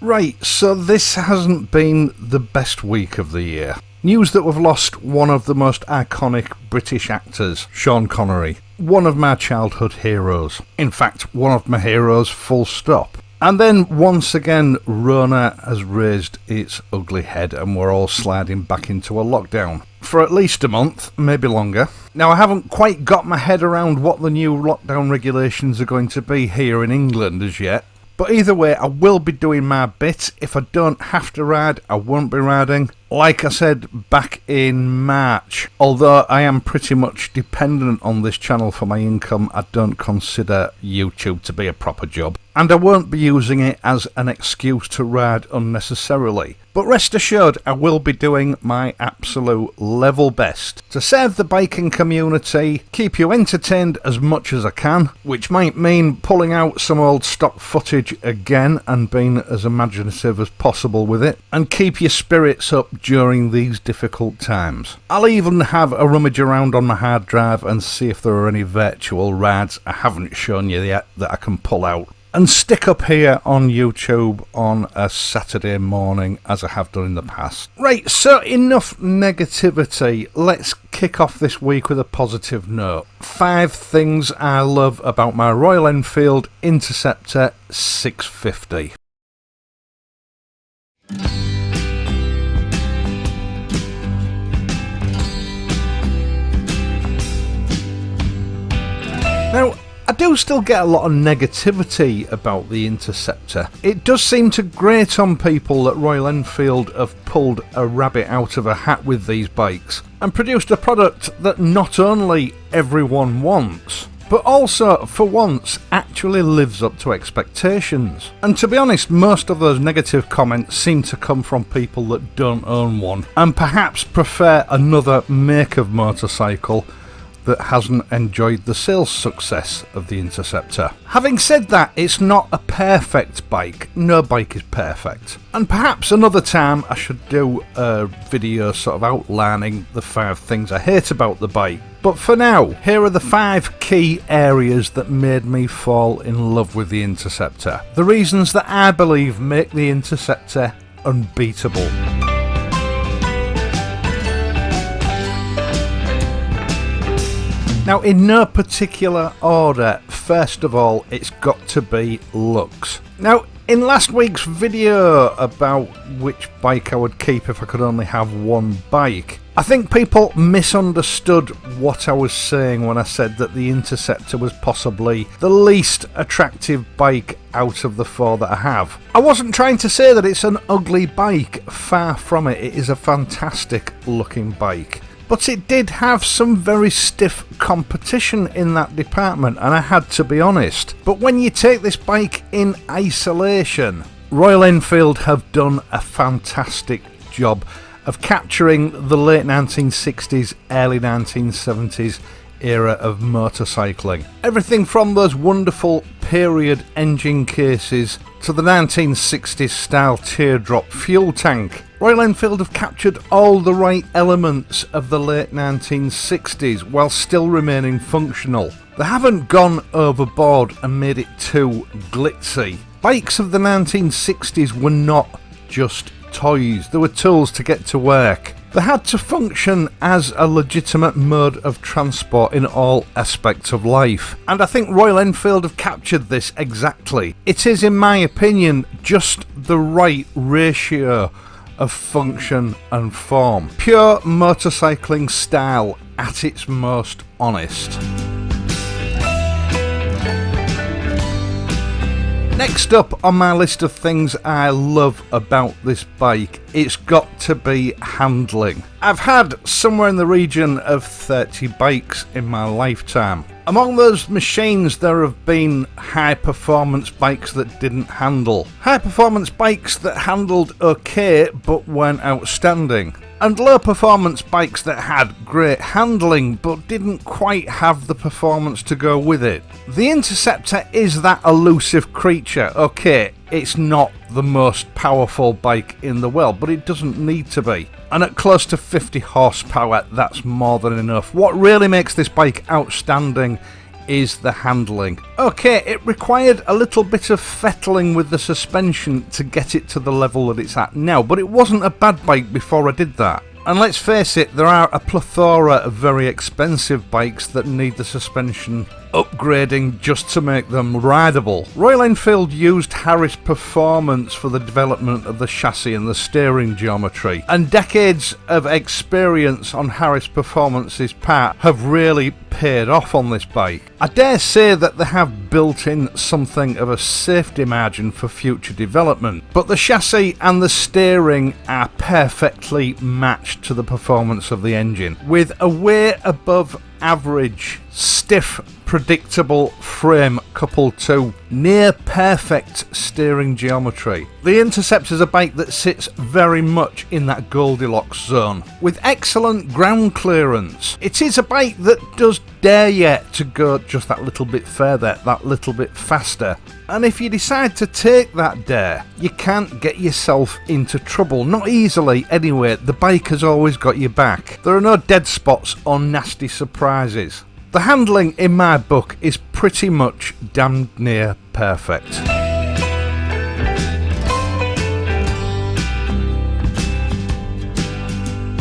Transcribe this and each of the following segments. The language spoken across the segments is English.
Right, so this hasn't been the best week of the year. News that we've lost one of the most iconic British actors, Sean Connery. One of my childhood heroes. In fact, one of my heroes, full stop. And then, once again, Rona has raised its ugly head and we're all sliding back into a lockdown. For at least a month, maybe longer. Now, I haven't quite got my head around what the new lockdown regulations are going to be here in England as yet. But either way, I will be doing my bit. If I don't have to ride, I won't be riding. Like I said back in March, although I am pretty much dependent on this channel for my income, I don't consider YouTube to be a proper job. And I won't be using it as an excuse to ride unnecessarily. But rest assured, I will be doing my absolute level best to serve the biking community, keep you entertained as much as I can, which might mean pulling out some old stock footage again and being as imaginative as possible with it, and keep your spirits up during these difficult times. I'll even have a rummage around on my hard drive and see if there are any virtual rides I haven't shown you yet that I can pull out and stick up here on YouTube on a Saturday morning as I have done in the past. Right, so enough negativity. Let's kick off this week with a positive note. 5 things I love about my Royal Enfield Interceptor 650. Now, I do still get a lot of negativity about the Interceptor. It does seem to grate on people that Royal Enfield have pulled a rabbit out of a hat with these bikes and produced a product that not only everyone wants, but also, for once, actually lives up to expectations. And to be honest, most of those negative comments seem to come from people that don't own one and perhaps prefer another make of motorcycle that hasn't enjoyed the sales success of the Interceptor. Having said that, it's not a perfect bike. No bike is perfect. And perhaps another time I should do a video sort of outlining the 5 things I hate about the bike. But for now, here are the 5 key areas that made me fall in love with the Interceptor. The reasons that I believe make the Interceptor unbeatable. Now, in no particular order, first of all, it's got to be looks. Now, in last week's video about which bike I would keep if I could only have one bike, I think people misunderstood what I was saying when I said that the Interceptor was possibly the least attractive bike out of the 4 that I have. I wasn't trying to say that it's an ugly bike, far from it. It is a fantastic looking bike. But it did have some very stiff competition in that department, and I had to be honest. But when you take this bike in isolation, Royal Enfield have done a fantastic job of capturing the late 1960s, early 1970s era of motorcycling. Everything from those wonderful period engine cases to the 1960s style teardrop fuel tank. Royal Enfield have captured all the right elements of the late 1960s while still remaining functional. They haven't gone overboard and made it too glitzy. Bikes of the 1960s were not just toys, they were tools to get to work. They had to function as a legitimate mode of transport in all aspects of life. And I think Royal Enfield have captured this exactly. It is, in my opinion, just the right ratio of function and form. Pure motorcycling style at its most honest. Next up on my list of things I love about this bike, it's got to be handling. I've had somewhere in the region of 30 bikes in my lifetime. Among those machines there have been high performance bikes that didn't handle, high performance bikes that handled okay but weren't outstanding, and low performance bikes that had great handling but didn't quite have the performance to go with it. The Interceptor is that elusive creature. Okay, it's not the most powerful bike in the world, but it doesn't need to be. And at close to 50 horsepower, that's more than enough. What really makes this bike outstanding is the handling. Okay, it required a little bit of fettling with the suspension to get it to the level that it's at now, but it wasn't a bad bike before I did that. And let's face it, there are a plethora of very expensive bikes that need the suspension upgrading just to make them rideable. Royal Enfield used Harris Performance for the development of the chassis and the steering geometry, and decades of experience on Harris Performance's part have really paid off on this bike. I dare say that they have built in something of a safety margin for future development, but the chassis and the steering are perfectly matched to the performance of the engine, with a way above average, stiff, predictable frame coupled to near perfect steering geometry. The Interceptor is a bike that sits very much in that Goldilocks zone, with excellent ground clearance. It is a bike that does dare yet to go just that little bit further, that little bit faster. And if you decide to take that dare, you can't get yourself into trouble. Not easily anyway, the bike has always got your back. There are no dead spots or nasty surprises. The handling in my book is pretty much damn near perfect.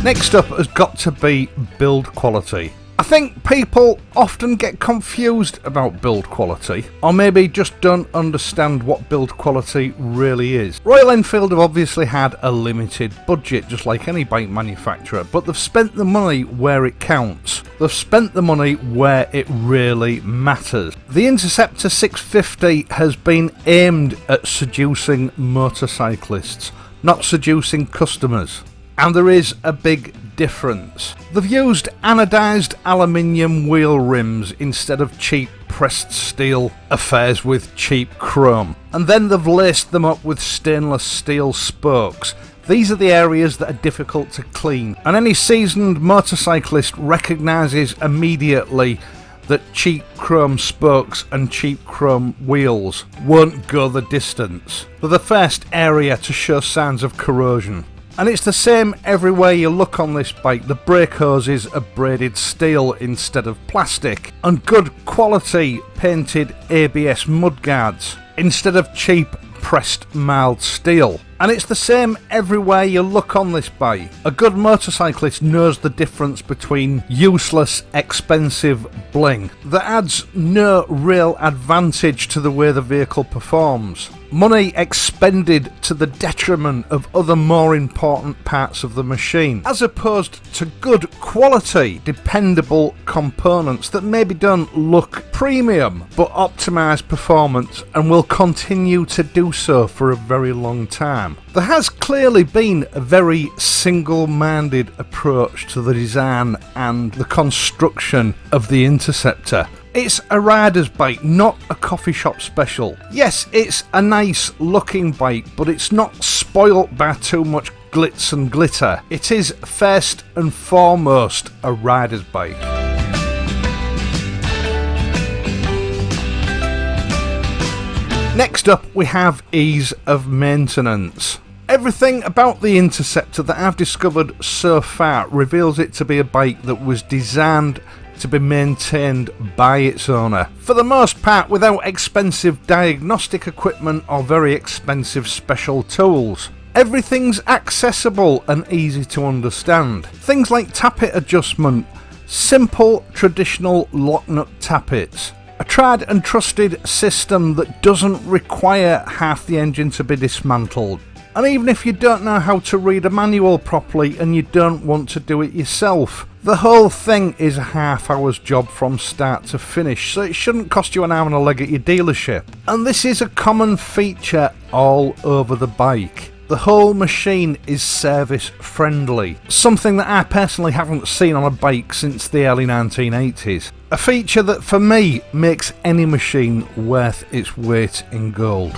Next up has got to be build quality. I think people often get confused about build quality, or maybe just don't understand what build quality really is. Royal Enfield have obviously had a limited budget, just like any bike manufacturer, but they've spent the money where it counts. They've spent the money where it really matters. The Interceptor 650 has been aimed at seducing motorcyclists, not seducing customers. And there is a big difference. They've used anodised aluminium wheel rims instead of cheap pressed steel affairs with cheap chrome. And then they've laced them up with stainless steel spokes. These are the areas that are difficult to clean, and any seasoned motorcyclist recognises immediately that cheap chrome spokes and cheap chrome wheels won't go the distance. They're the first area to show signs of corrosion. And it's the same everywhere you look on this bike. The brake hoses are braided steel instead of plastic, and good quality painted ABS mudguards instead of cheap pressed mild steel. And it's the same everywhere you look on this bike. A good motorcyclist knows the difference between useless, expensive bling that adds no real advantage to the way the vehicle performs. Money expended to the detriment of other more important parts of the machine, as opposed to good quality, dependable components that maybe don't look premium but optimise performance and will continue to do so for a very long time. There has clearly been a very single-minded approach to the design and the construction of the Interceptor. It's a rider's bike, not a coffee shop special. Yes, it's a nice looking bike, but it's not spoilt by too much glitz and glitter. It is first and foremost a rider's bike. Next up, we have ease of maintenance. Everything about the Interceptor that I've discovered so far reveals it to be a bike that was designed to be maintained by its owner, for the most part without expensive diagnostic equipment or very expensive special tools. Everything's accessible and easy to understand. Things like tappet adjustment, simple traditional lock nut tappets, a tried and trusted system that doesn't require half the engine to be dismantled. And even if you don't know how to read a manual properly and you don't want to do it yourself, the whole thing is a half-hour's job from start to finish, so it shouldn't cost you an arm and a leg at your dealership. And this is a common feature all over the bike. The whole machine is service friendly, something that I personally haven't seen on a bike since the early 1980s. A feature that for me makes any machine worth its weight in gold.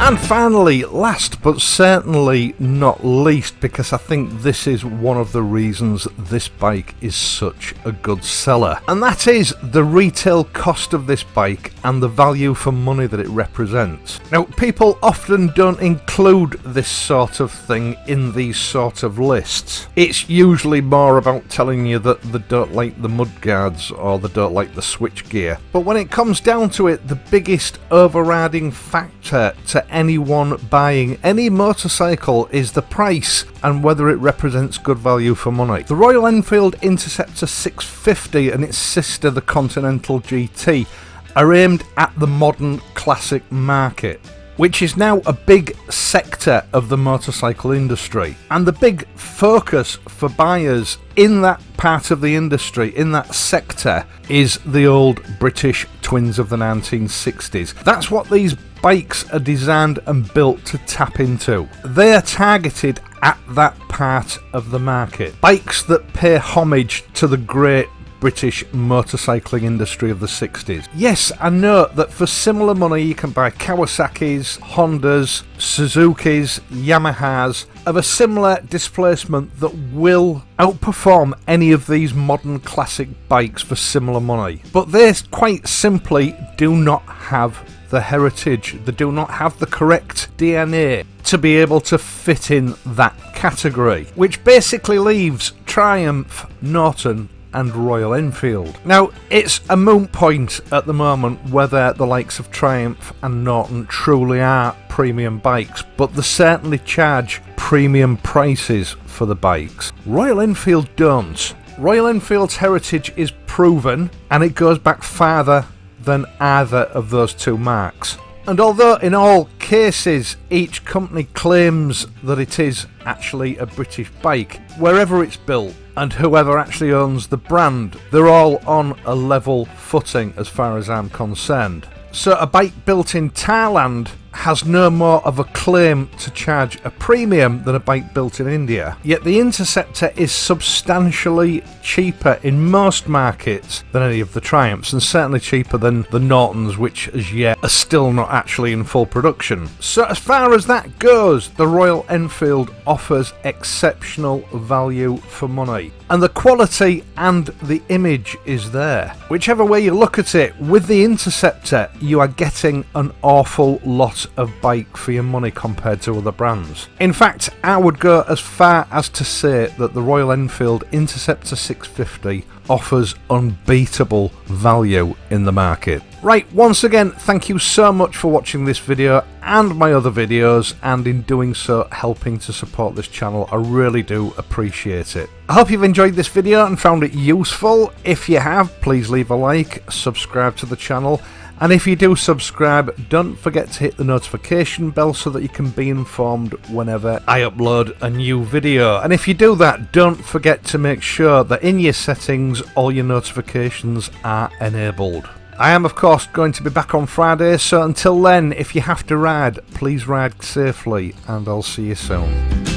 And finally, last but certainly not least, because I think this is one of the reasons this bike is such a good seller, and that is the retail cost of this bike and the value for money that it represents. Now, people often don't include this sort of thing in these sort of lists. It's usually more about telling you that they don't like the mudguards or they don't like the switchgear. But when it comes down to it, the biggest overriding factor to anyone buying any motorcycle is the price and whether it represents good value for money. The Royal Enfield Interceptor 650 and its sister the Continental GT are aimed at the modern classic market, which is now a big sector of the motorcycle industry. And the big focus for buyers in that part of the industry, in that sector, is the old British twins of the 1960s. That's what these bikes are designed and built to tap into. They are targeted at that part of the market. Bikes that pay homage to the great British motorcycling industry of the 60s. Yes, I know that for similar money you can buy Kawasaki's, Hondas, Suzuki's, Yamahas of a similar displacement that will outperform any of these modern classic bikes for similar money. But they quite simply do not have the heritage, they do not have the correct DNA to be able to fit in that category, which basically leaves Triumph, Norton and Royal Enfield. Now, it's a moot point at the moment whether the likes of Triumph and Norton truly are premium bikes, but they certainly charge premium prices for the bikes. Royal Enfield don't. Royal Enfield's heritage is proven and it goes back farther than either of those two marks. And although in all cases each company claims that it is actually a British bike, wherever it's built and whoever actually owns the brand, they're all on a level footing as far as I'm concerned. So a bike built in Thailand has no more of a claim to charge a premium than a bike built in India. Yet the Interceptor is substantially cheaper in most markets than any of the Triumphs, and certainly cheaper than the Nortons, which as yet are still not actually in full production. So as far as that goes, the Royal Enfield offers exceptional value for money. And the quality and the image is there. Whichever way you look at it, with the Interceptor you are getting an awful lot of bike for your money compared to other brands. In fact, I would go as far as to say that the Royal Enfield Interceptor 650 offers unbeatable value in the market. Right, once again, thank you so much for watching this video and my other videos, and in doing so helping to support this channel. I really do appreciate it. I hope you've enjoyed this video and found it useful. If you have, please leave a like, subscribe to the channel, and if you do subscribe, don't forget to hit the notification bell so that you can be informed whenever I upload a new video. And if you do that, don't forget to make sure that in your settings all your notifications are enabled. I am of course going to be back on Friday, so until then, if you have to ride, please ride safely and I'll see you soon.